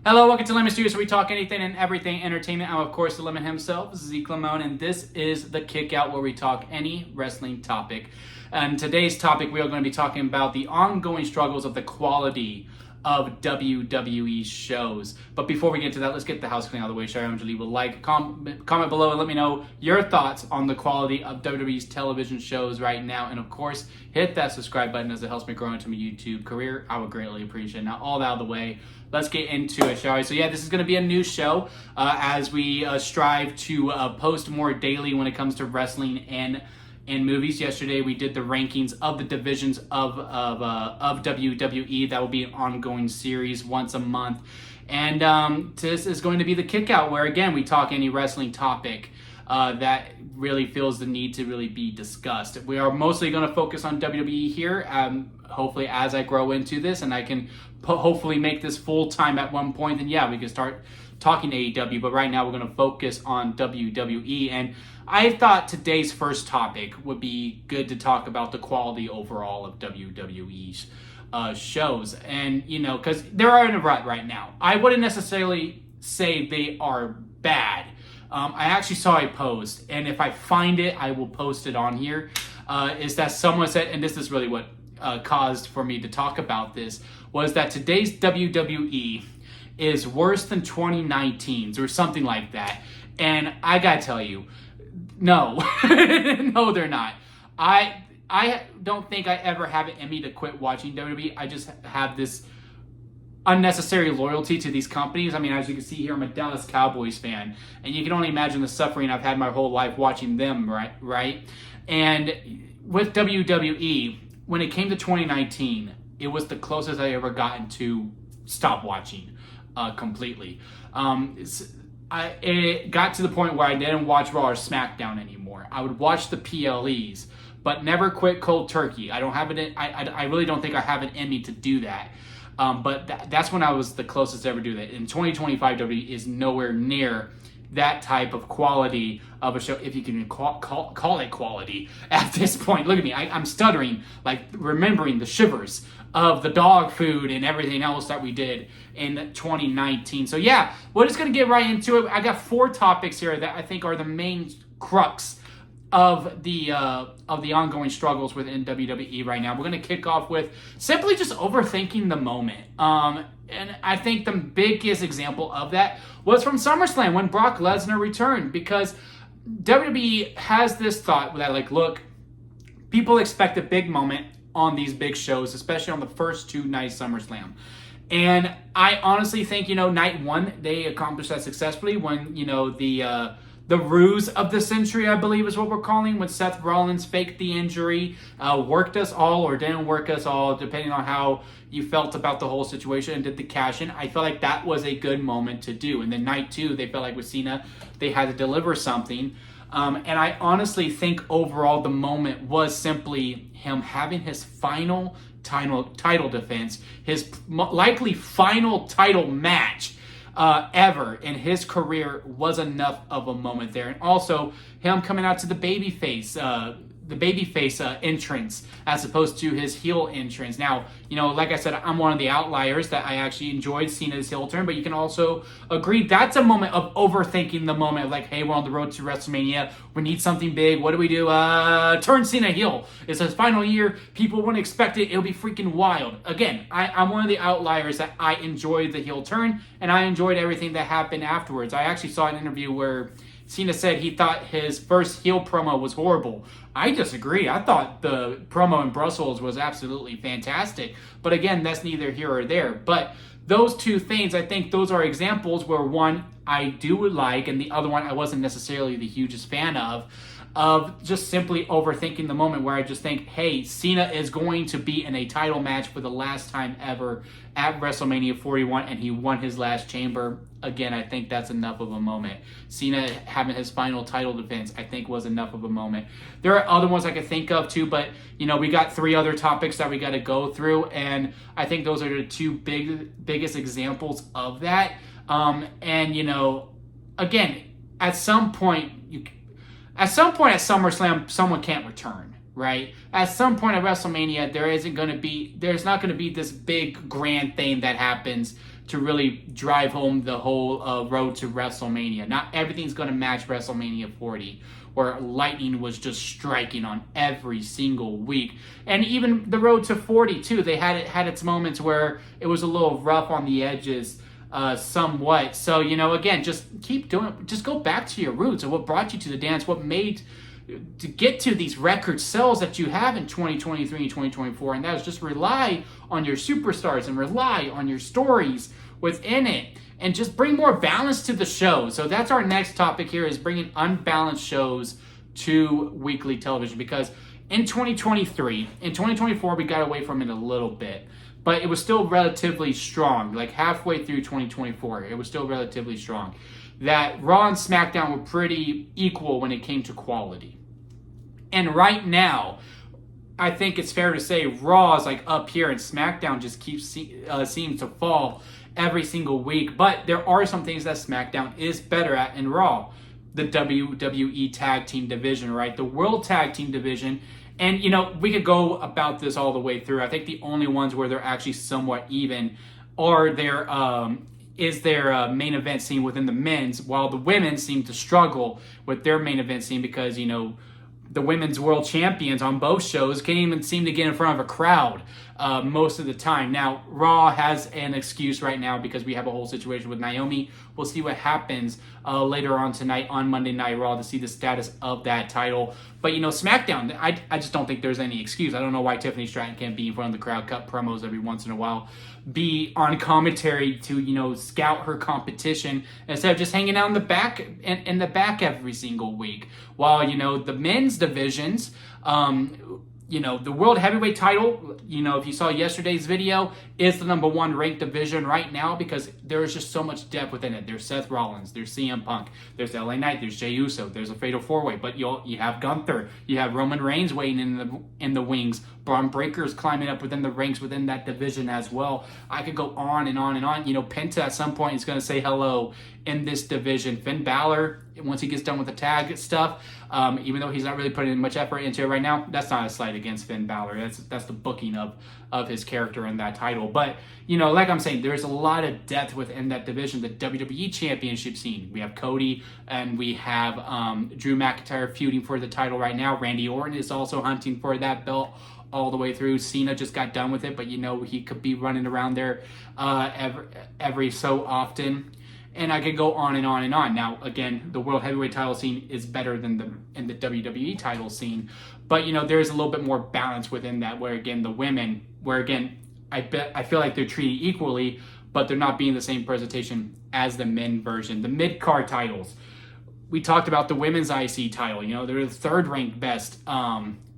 Hello, welcome to Lemon Studios, where we talk anything and everything entertainment. I'm, of course, the Lemon himself, Zeke Lemon, and this is the KickOut, where we talk any wrestling topic. And today's topic, we are going to be talking about the ongoing struggles of the quality of WWE shows. But before we get to that, let's get the house clean out of the way. Share, leave a like, comment below, and let me know your thoughts on the quality of WWE's television shows right now. And of course, hit that subscribe button as it helps me grow into my YouTube career. I would greatly appreciate it. Now, all that out of the way, let's get into it, shall we? So yeah, this is going to be a new show as we strive to post more daily when it comes to wrestling and movies. Yesterday we did the rankings of the divisions of WWE. That will be an ongoing series once a month. And this is going to be the KickOut, where again we talk any wrestling topic that really feels the need to really be discussed. We are mostly going to focus on WWE here. Hopefully as I grow into this and I can hopefully make this full time at one point, then yeah, we can start talking AEW, but right now we're going to focus on WWE. And I thought today's first topic would be good to talk about the quality overall of WWE's shows. And, you know, because they're in a rut right now. I wouldn't necessarily say they are bad. I actually saw a post, and if I find it, I will post it on here. Is that someone said, and this is really what caused for me to talk about this, was that today's WWE is worse than 2019's or something like that. And I gotta tell you, no, no, they're not. I don't think I ever have it in me to quit watching WWE. I just have this unnecessary loyalty to these companies. I mean, as you can see here, I'm a Dallas Cowboys fan, and you can only imagine the suffering I've had my whole life watching them, right? And with WWE, when it came to 2019, it was the closest I ever gotten to stop watching completely. It got to the point where I didn't watch Raw or SmackDown anymore. I would watch the PLEs, but never quit cold turkey. I don't have it. I really don't think I have it in me to do that. But that's when I was the closest to ever do that. In 2025, WWE is nowhere near that type of quality of a show, if you can call it quality at this point. Look at me, I'm stuttering, like remembering the shivers of the dog food and everything else that we did in 2019. So yeah, we're just going to get right into it. I got 4 topics here that I think are the main crux of the ongoing struggles within WWE right now. We're going to kick off with simply just overthinking the moment. And I think the biggest example of that was from SummerSlam when Brock Lesnar returned, because WWE has this thought that, like, look, people expect a big moment on these big shows, especially on the first 2 nights SummerSlam. And I honestly think, night 1, they accomplished that successfully when, the ruse of the century, I believe is what we're calling, when Seth Rollins faked the injury, worked us all or didn't work us all, depending on how you felt about the whole situation, and did the cash in. I felt like that was a good moment to do. And then night 2, they felt like with Cena, they had to deliver something. And I honestly think overall the moment was simply him having his final title defense, his likely final title match ever in his career, was enough of a moment there. And also him coming out to the babyface entrance as opposed to his heel entrance. Now, like I said, I'm one of the outliers that I actually enjoyed Cena's heel turn, but you can also agree that's a moment of overthinking the moment. Like, hey, we're on the road to WrestleMania. We need something big. What do we do? Turn Cena heel. It's his final year. People wouldn't expect it. It'll be freaking wild. Again, I'm one of the outliers that I enjoyed the heel turn, and I enjoyed everything that happened afterwards. I actually saw an interview where Cena said he thought his first heel promo was horrible. I disagree. I thought the promo in Brussels was absolutely fantastic. But again, that's neither here or there. But those 2 things, I think those are examples where one I do like and the other one I wasn't necessarily the hugest fan of just simply overthinking the moment, where I just think, hey, Cena is going to be in a title match for the last time ever at WrestleMania 41, and he won his last chamber. Again, I think that's enough of a moment. Cena having his final title defense, I think, was enough of a moment. There are other ones I could think of too, but we got 3 other topics that we got to go through, and I think those are the 2 biggest examples of that. Again, at some point at SummerSlam, someone can't return, right? At some point at WrestleMania, there's not going to be this big grand thing that happens to really drive home the whole road to WrestleMania. Not everything's going to match WrestleMania 40, where lightning was just striking on every single week. And even the road to 40 too, they had its moments where it was a little rough on the edges, somewhat. So, again, just keep doing it. Just go back to your roots and what brought you to the dance, what made to get to these record sales that you have in 2023 and 2024. And that is just rely on your superstars and rely on your stories within it, and just bring more balance to the show. So that's our next topic here, is bringing unbalanced shows to weekly television, because in 2023, in 2024, we got away from it a little bit, but it was still relatively strong. Like halfway through 2024, it was still relatively strong. That Raw and SmackDown were pretty equal when it came to quality. And right now, I think it's fair to say Raw is like up here and SmackDown just seems to fall every single week. But there are some things that SmackDown is better at in Raw. The WWE Tag Team Division, right? The World Tag Team Division. And, we could go about this all the way through. I think the only ones where they're actually somewhat even are their main event scene within the men's, while the women seem to struggle with their main event scene because, the women's world champions on both shows can't even seem to get in front of a crowd most of the time. Now, Raw has an excuse right now because we have a whole situation with Naomi. We'll see what happens later on tonight on Monday Night Raw to see the status of that title. But, SmackDown, I just don't think there's any excuse. I don't know why Tiffany Stratton can't be in front of the crowd, cut promos every once in a while, be on commentary to, scout her competition instead of just hanging out in the back in the back every single week. While, the men's divisions, the World Heavyweight title, if you saw yesterday's video, is the number one ranked division right now because there is just so much depth within it. There's Seth Rollins, there's CM Punk, there's LA Knight, there's Jey Uso, there's a Fatal 4-Way, but you have Gunther, you have Roman Reigns waiting in the wings, Braun Breaker is climbing up within the ranks within that division as well. I could go on and on and on. Penta at some point is going to say hello in this division. Finn Balor, once he gets done with the tag stuff, even though he's not really putting much effort into it right now, that's not a slight against Finn Balor. That's the booking of his character in that title. But, like I'm saying, there's a lot of depth within that division. The WWE Championship scene. We have Cody and we have Drew McIntyre feuding for the title right now. Randy Orton is also hunting for that belt all the way through. Cena just got done with it, but he could be running around there every so often. And I could go on and on and on. Now, again, the World Heavyweight title scene is better than the WWE title scene. But, there's a little bit more balance within that, where, again, the women, I feel like they're treated equally, but they're not being the same presentation as the men version. The mid-card titles. We talked about the women's IC title. They're the third-ranked best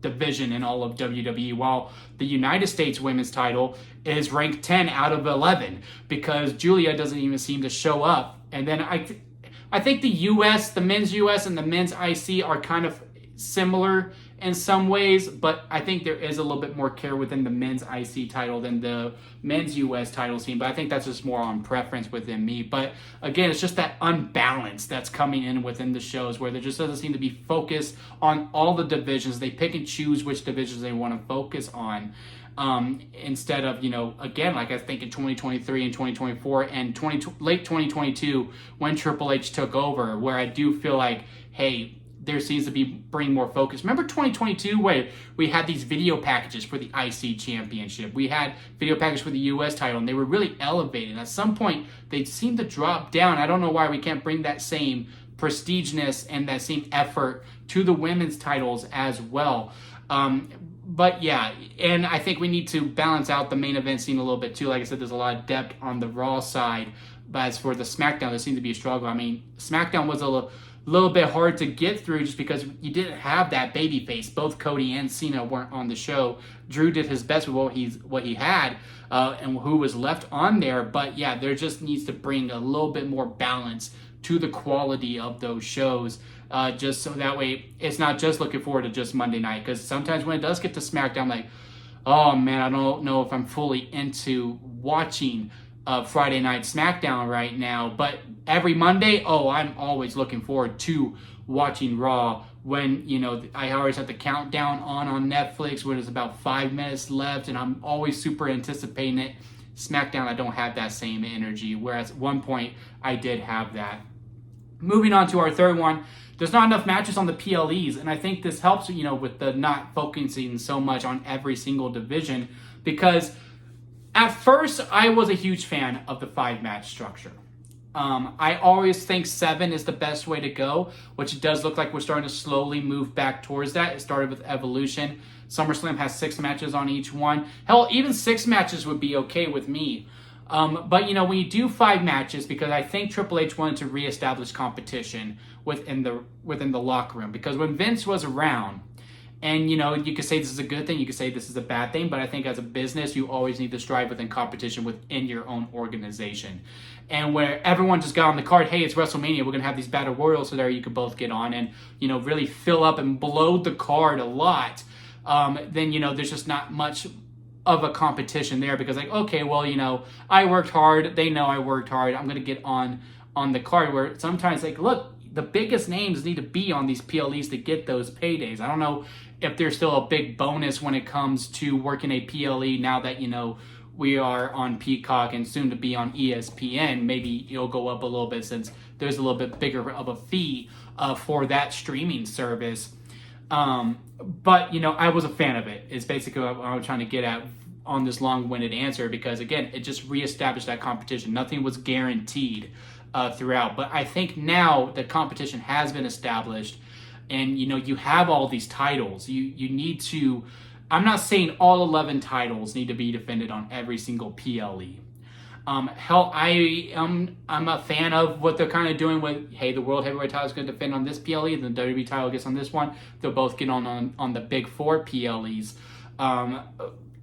division in all of WWE, while the United States women's title is ranked 10 out of 11 because Julia doesn't even seem to show up. And then I think the men's US and the men's IC are kind of similar in some ways, but I think there is a little bit more care within the men's IC title than the men's US title scene, but I think that's just more on preference within me. But again, it's just that unbalance that's coming in within the shows where there just doesn't seem to be focus on all the divisions. They pick and choose which divisions they want to focus on. Instead of, again, like I think in 2023 and 2024 and late 2022 when Triple H took over, where I do feel like, hey, there seems to be bringing more focus. Remember 2022 where we had these video packages for the IC championship. We had video packages for the US title and they were really elevated. At some point, they seemed to drop down. I don't know why we can't bring that same prestigeness and that same effort to the women's titles as well. But yeah, and I think we need to balance out the main event scene a little bit too. Like I said, there's a lot of depth on the Raw side. But as for the SmackDown, there seemed to be a struggle. I mean, SmackDown was a little bit hard to get through just because you didn't have that baby face. Both Cody and Cena weren't on the show. Drew did his best with what he had and who was left on there. But yeah, there just needs to bring a little bit more balance to the quality of those shows. Just so that way it's not just looking forward to just Monday night. Because sometimes when it does get to SmackDown, I'm like, oh man, I don't know if I'm fully into watching Friday Night SmackDown right now. But every Monday, I'm always looking forward to watching Raw when, I always have the countdown on Netflix when it's about 5 minutes left, and I'm always super anticipating it SmackDown, I don't have that same energy, whereas at one point I did have that. Moving on to our third one, there's not enough matches on the PLEs, and I think this helps, with the not focusing so much on every single division, because at first I was a huge fan of the 5-match structure. I always think 7 is the best way to go, which it does look like we're starting to slowly move back towards that. It started with Evolution. SummerSlam has 6 matches on each one. Hell, even 6 matches would be okay with me. But, when you do 5 matches, because I think Triple H wanted to reestablish competition within the locker room. Because when Vince was around, and, you could say this is a good thing, you could say this is a bad thing, but I think as a business, you always need to strive within competition within your own organization. And where everyone just got on the card, hey, it's WrestleMania, we're going to have these Battle Royals so there you could both get on and, really fill up and blow the card a lot, then, there's just not much of a competition there because, like, okay, well, I worked hard, they know I worked hard, I'm going to get on the card, where sometimes, like, look, the biggest names need to be on these PLEs to get those paydays. I don't know if there's still a big bonus when it comes to working a PLE now that, we are on Peacock and soon to be on ESPN. Maybe it'll go up a little bit since there's a little bit bigger of a fee for that streaming service. But, I was a fan of it. It's basically what I'm trying to get at on this long-winded answer because, again, it just reestablished that competition. Nothing was guaranteed throughout. But I think now the competition has been established and, you have all these titles. You need to... I'm not saying all 11 titles need to be defended on every single PLE. Hell, I'm a fan of what they're kind of doing with, hey, the World Heavyweight title is going to defend on this PLE, then the WWE title gets on this one. They'll both get on the big 4 PLEs.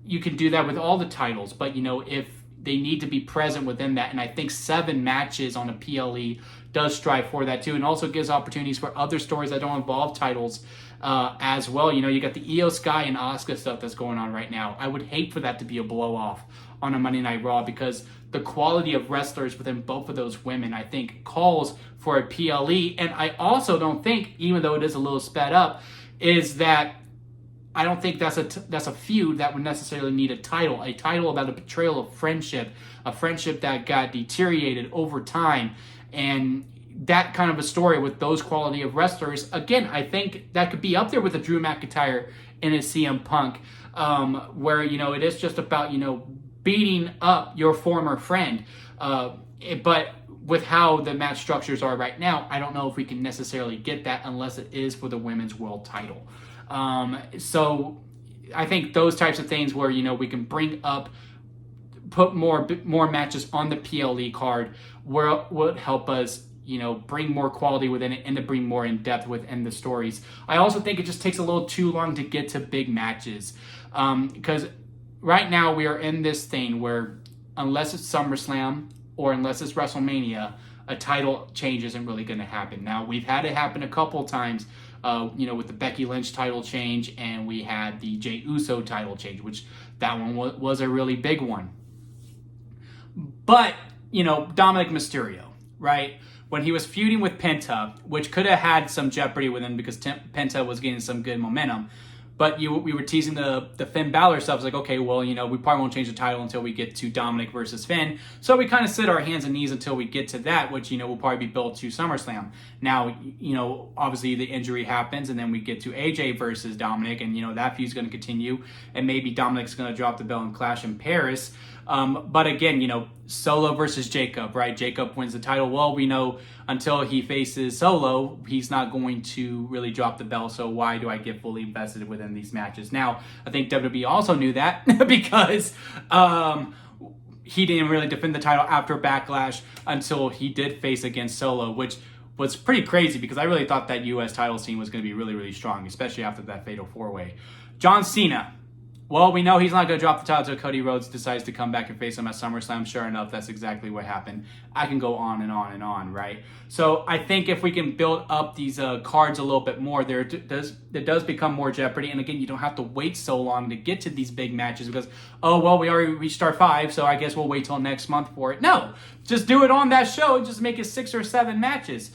You can do that with all the titles, but, if they need to be present within that, and I think 7 matches on a PLE does strive for that too, and also gives opportunities for other stories that don't involve titles as well. You got the Io Sky and Asuka stuff that's going on right now. I would hate for that to be a blow off on a Monday Night Raw because the quality of wrestlers within both of those women, I think, calls for a PLE. And I also don't think, even though it is a little sped up, is that I don't think that's a feud that would necessarily need a title about a betrayal of friendship, a friendship that got deteriorated over time, and that kind of a story with those quality of wrestlers. Again, I think that could be up there with a Drew McIntyre and a CM Punk, where it is just about beating up your former friend, but with how the match structures are right now, I don't know if we can necessarily get that unless it is for the women's world title. So I think those types of things where, we can put more matches on the PLE card would help us, bring more quality within it and to bring more in depth within the stories. I also think it just takes a little too long to get to big matches. Because right now we are in this thing where unless it's SummerSlam or unless it's WrestleMania, a title change isn't really going to happen. Now, we've had it happen a couple times, with the Becky Lynch title change, and we had the Jey Uso title change, which that one was a really big one. But, Dominic Mysterio, right? When he was feuding with Penta, which could have had some jeopardy with him because Penta was getting some good momentum, but we were teasing the Finn Balor stuff. It's like, okay, well, we probably won't change the title until we get to Dominic versus Finn. So we kind of sit our hands and knees until we get to that, which, will probably be built to SummerSlam. Now, obviously the injury happens, and then we get to AJ versus Dominic, and, that feud's going to continue, and maybe Dominic's going to drop the belt and clash in Paris. But again, Solo versus Jacob, right? Jacob wins the title. Well, we know until he faces Solo, he's not going to really drop the belt. So why do I get fully invested within these matches? Now, I think WWE also knew that because he didn't really defend the title after Backlash until he did face against Solo, which was pretty crazy because I really thought that U.S. title scene was going to be really, really strong, especially after that Fatal 4-Way. John Cena. Well, we know he's not going to drop the title until Cody Rhodes decides to come back and face him at SummerSlam. Sure enough, that's exactly what happened. I can go on and on and on, right? So I think if we can build up these cards a little bit more, there does become more jeopardy. And again, you don't have to wait so long to get to these big matches because, oh, well, we already reached our 5, so I guess we'll wait till next month for it. No, just do it on that show and just make it 6 or 7 matches.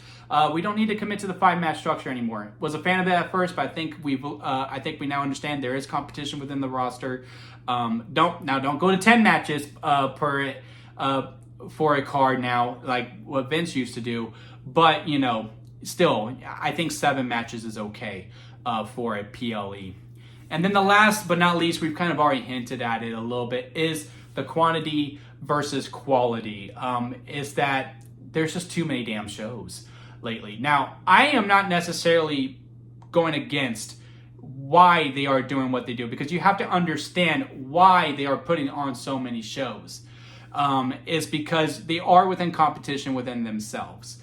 We don't need to commit to the 5-match structure anymore. Was a fan of it at first, but I think we now understand there is competition within the roster. Don't go to 10 matches for a card now, like what Vince used to do. But still, I think 7 matches is okay for a PLE. And then the last but not least, we've kind of already hinted at it a little bit, is the quantity versus quality. Is that there's just too many damn shows lately. Now, I am not necessarily going against why they are doing what they do, because you have to understand why they are putting on so many shows. Is because they are within competition within themselves.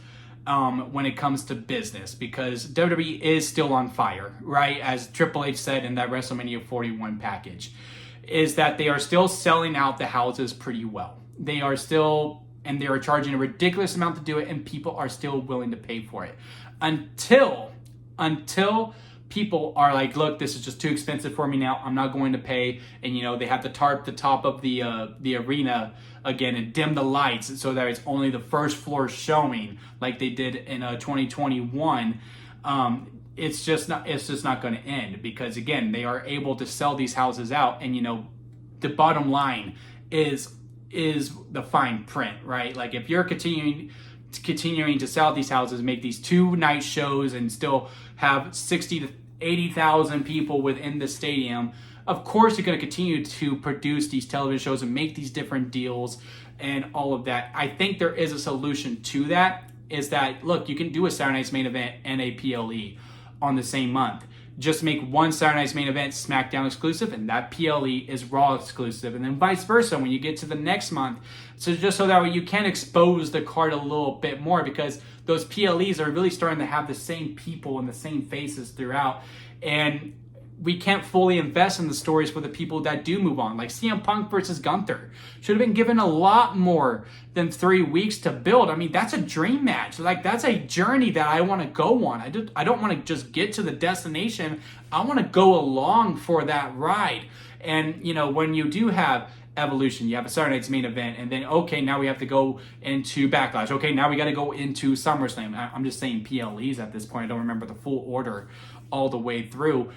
When it comes to business, because WWE is still on fire, right? As Triple H said in that WrestleMania 41 package, is that they are still selling out the houses pretty well. They are charging a ridiculous amount to do it, and people are still willing to pay for it. Until people are like, look, this is just too expensive for me now, I'm not going to pay, and they have to tarp the top of the arena again and dim the lights so that it's only the first floor showing, like they did in 2021. It's just not going to end, because again, they are able to sell these houses out, and the bottom line is the fine print, right? Like if you're continuing to sell these houses, make these 2-night shows, and still have 60 to 80,000 people within the stadium, of course you're going to continue to produce these television shows and make these different deals and all of that. I think there is a solution to that, is that, look, you can do a Saturday Night's Main Event and a PLE on the same month. Just make one Saturday Night's Main Event SmackDown exclusive, and that PLE is Raw exclusive, and then vice versa when you get to the next month. So just so that way you can expose the card a little bit more, because those PLEs are really starting to have the same people and the same faces throughout, and we can't fully invest in the stories for the people that do move on. Like CM Punk versus Gunther should have been given a lot more than 3 weeks to build. I mean, that's a dream match. Like, that's a journey that I want to go on. I don't want to just get to the destination. I want to go along for that ride. And, when you do have Evolution, you have a Saturday Night's Main Event, and then, okay, now we have to go into Backlash. Okay, now we got to go into SummerSlam. I'm just saying PLEs at this point. I don't remember the full order all the way through.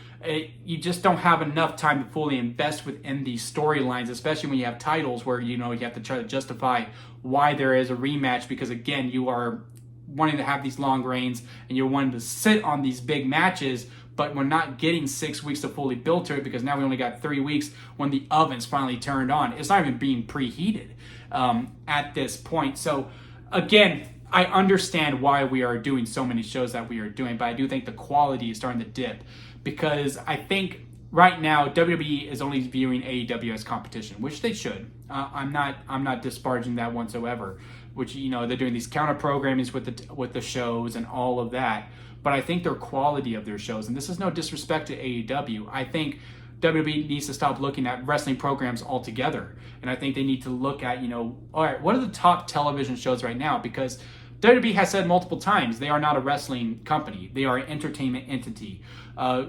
You just don't have enough time to fully invest within these storylines, especially when you have titles where, you have to try to justify why there is a rematch, because, again, you are wanting to have these long reigns and you're wanting to sit on these big matches, but we're not getting 6 weeks to fully build to it, because now we only got 3 weeks when the oven's finally turned on. It's not even being preheated at this point. So, again, I understand why we are doing so many shows that we are doing, but I do think the quality is starting to dip, because I think right now WWE is only viewing AEW as competition, which they should. I'm not disparaging that whatsoever. Which they're doing these counter programmings with the shows and all of that, but I think their quality of their shows, and this is no disrespect to AEW, I think WWE needs to stop looking at wrestling programs altogether. And I think they need to look at, all right, what are the top television shows right now? Because WWE has said multiple times they are not a wrestling company. They are an entertainment entity.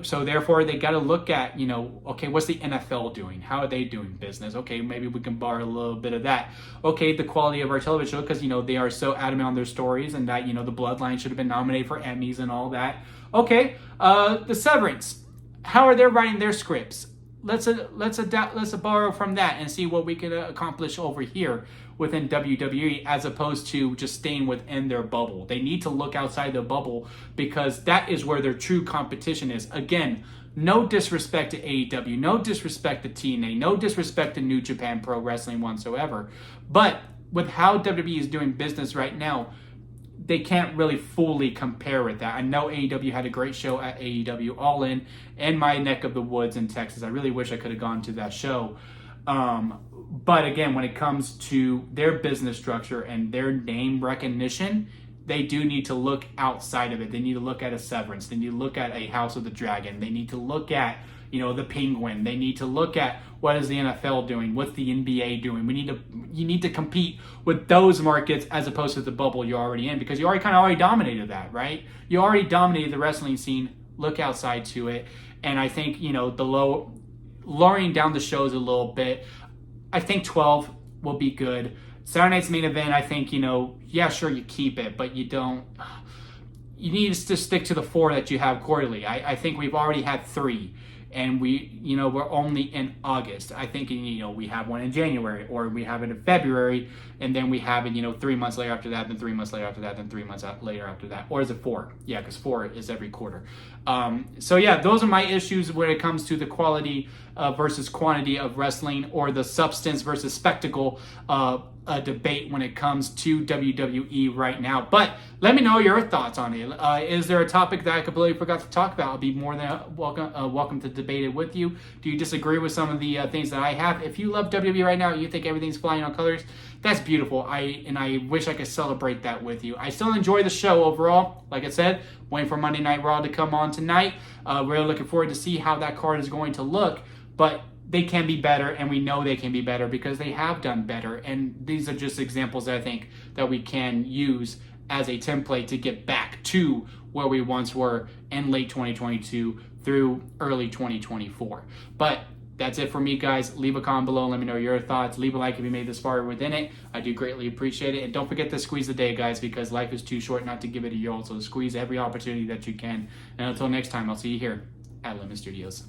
So therefore, they got to look at, okay, what's the NFL doing? How are they doing business? Okay, maybe we can borrow a little bit of that. Okay, the quality of our television show, because, they are so adamant on their stories, and that, the Bloodline should have been nominated for Emmys and all that. Okay, the Severance. How are they writing their scripts? Let's borrow from that and see what we can accomplish over here within WWE, as opposed to just staying within their bubble. They need to look outside the bubble, because that is where their true competition is. Again, no disrespect to AEW, no disrespect to TNA, no disrespect to New Japan Pro Wrestling whatsoever. But with how WWE is doing business right now, they can't really fully compare with that. I know AEW had a great show at AEW All In my neck of the woods in Texas. I really wish I could have gone to that show. But again, when it comes to their business structure and their name recognition, they do need to look outside of it. They need to look at a Severance. They need to look at a House of the Dragon. They need to look at, the Penguin. They need to look at what is the NFL doing? What's the NBA doing? You need to compete with those markets as opposed to the bubble you're already in, because you already dominated that, right? You already dominated the wrestling scene. Look outside to it. And I think, lowering down the shows a little bit. I think 12 will be good. Saturday night's main event, I think, yeah, sure, you keep it, but you don't. You need to stick to the 4 that you have quarterly. I think we've already had 3, and we're only in August. I think, we have one in January, or we have it in February, and then we have it, 3 months later after that, then 3 months later after that, then 3 months later after that. Or is it 4? Yeah, because 4 is every quarter. So yeah, those are my issues when it comes to the quality versus quantity of wrestling, or the substance versus spectacle debate when it comes to WWE right now. But let me know your thoughts on it. Is there a topic that I completely forgot to talk about? I'll be more than welcome to debate it with you. Do you disagree with some of the things that I have? If you love WWE right now, you think everything's flying on colors, that's beautiful. I wish I could celebrate that with you. I still enjoy the show overall. Like I said, waiting for Monday Night Raw to come on tonight. Really looking forward to see how that card is going to look. But they can be better, and we know they can be better because they have done better. And these are just examples that I think that we can use as a template to get back to where we once were in late 2022 through early 2024. But that's it for me, guys. Leave a comment below. Let me know your thoughts. Leave a like if you made this far within it. I do greatly appreciate it. And don't forget to squeeze the day, guys, because life is too short not to give it a yo. So squeeze every opportunity that you can. And until next time, I'll see you here at Lemon Studios.